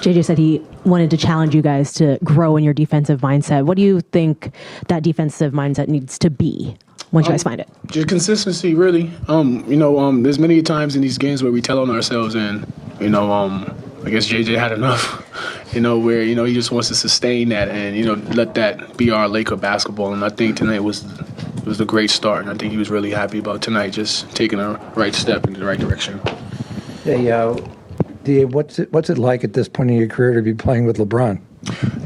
JJ said he wanted to challenge you guys to grow in your defensive mindset. What do you think that defensive mindset needs to be once you guys find it? Just consistency, really. There's many times in these games where we tell on ourselves, and I guess JJ had enough. Where he just wants to sustain that and let that be our Laker basketball. And I think tonight was a great start, and I think he was really happy about tonight, just taking a right step in the right direction. Hey, what's it like at this point in your career to be playing with LeBron?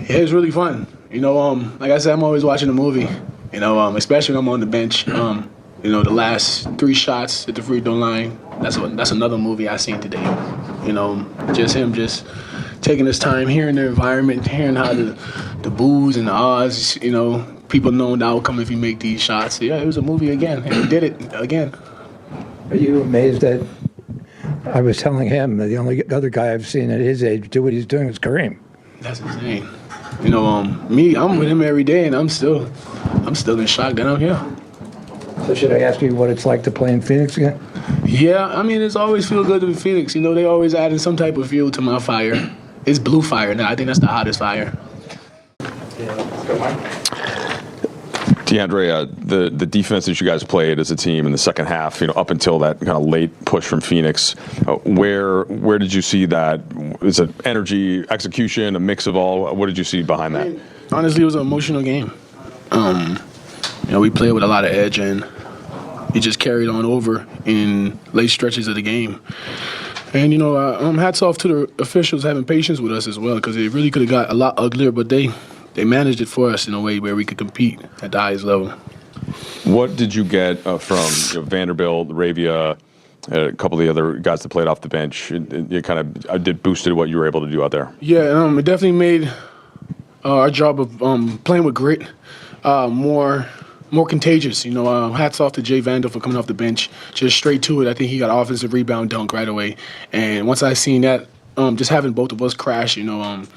Yeah, it's really fun. Like I said, I'm always watching a movie. Especially when I'm on the bench. The last 3 shots at the free throw line. That's another movie I seen today. Just him taking his time, hearing the environment, hearing how the boos and the ahs, people knowing the outcome if you make these shots. Yeah, it was a movie again, and he did it again. Are you amazed that I was telling him that the only other guy I've seen at his age do what he's doing is Kareem? That's insane. I'm with him every day, and I'm still in shock that I'm here. So should I ask you what it's like to play in Phoenix again? Yeah, it's always feel good to be Phoenix. They always adding some type of fuel to my fire. It's blue fire now. I think that's the hottest fire. Deandre, the defense that you guys played as a team in the second half, up until that kind of late push from Phoenix, where did you see that? Is it energy, execution, a mix of all? What did you see behind that? Honestly, it was an emotional game. We played with a lot of edge, and it just carried on over in late stretches of the game. And, hats off to the officials having patience with us as well, because it really could have got a lot uglier, but they managed it for us in a way where we could compete at the highest level. What did you get from Vanderbilt, Arabia, a couple of the other guys that played off the bench? It kind of boosted what you were able to do out there. Yeah, it definitely made our job of playing with grit more contagious. Hats off to Jay Vandal for coming off the bench, just straight to it. I think he got offensive rebound dunk right away. And once I seen that, just having both of us crash, the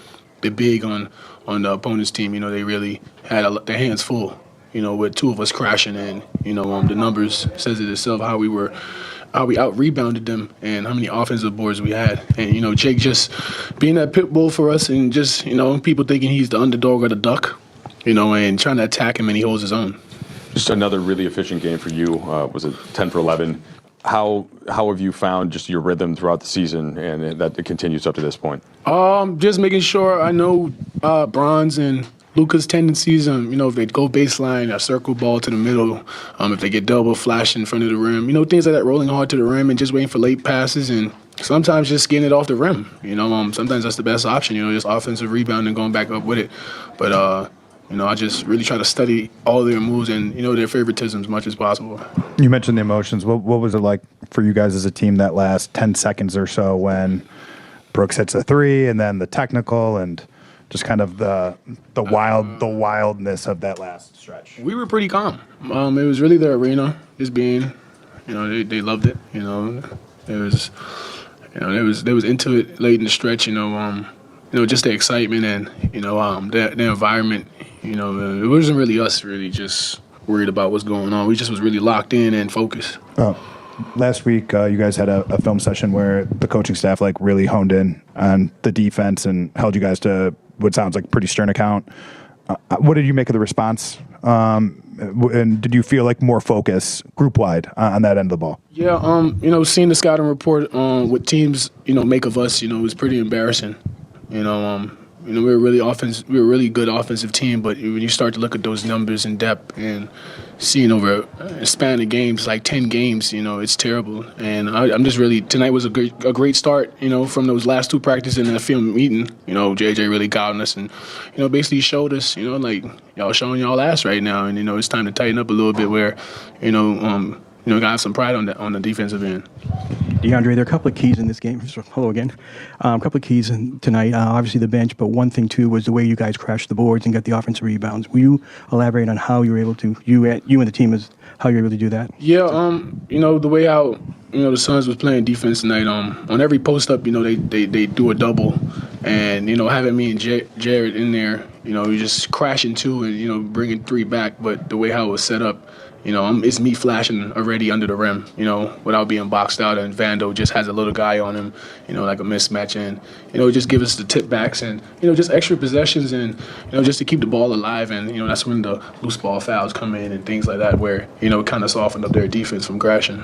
big on the opponent's team, they really had their hands full, with 2 of us crashing. And, the numbers says it itself, how we out-rebounded them and how many offensive boards we had. And, Jake just being that pit bull for us and just, people thinking he's the underdog or the duck, and trying to attack him, and he holds his own. Just another really efficient game for you. Was it 10 for 11? How have you found just your rhythm throughout the season, and that it continues up to this point? Just making sure I know Bronze and Luka's tendencies. If they go baseline, a circle ball to the middle. If they get double flash in front of the rim, things like that, rolling hard to the rim and just waiting for late passes, and sometimes just getting it off the rim. Sometimes that's the best option. Just offensive rebound and going back up with it. But I just really try to study all their moves and, their favoritism as much as possible. You mentioned the emotions. What was it like for you guys as a team that last 10 seconds or so when Brooks hits a 3 and then the technical and just kind of the wildness of that last stretch? We were pretty calm. It was really their arena, just being, they loved it. It was, they was into it late in the stretch. Just the excitement and the environment. It wasn't really us really just worried about what's going on. We just was really locked in and focused. Last week, you guys had a film session where the coaching staff really honed in on the defense and held you guys to what sounds like a pretty stern account. What did you make of the response? And did you feel like more focus group-wide on that end of the ball? Yeah, seeing the scouting report on what teams, make of us, was pretty embarrassing. We were a really good offensive team, but when you start to look at those numbers in depth and seeing over a span of games, like 10 games, it's terrible. And I'm just really, tonight was a great start, from those last 2 practices and the film meeting. JJ really guiding us and, basically showed us, y'all showing y'all ass right now. And, it's time to tighten up a little bit where, got to have some pride on the defensive end. Deandre, there are a couple of keys in this game. Hello again. A couple of keys tonight. Obviously the bench, but one thing too was the way you guys crashed the boards and got the offensive rebounds. Will you elaborate on how you were able to, you and the team, how you were able to do that? Yeah, the way how the Suns was playing defense tonight. On every post up, they do a double, And, having me and Jared in there, we just crashing two and, bringing three back. But the way how it was set up, it's me flashing already under the rim, without being boxed out. And Vando just has a little guy on him, like a mismatch. And, just give us the tip backs and, just extra possessions and, just to keep the ball alive. And, that's when the loose ball fouls come in and things like that where, it kind of softened up their defense from crashing.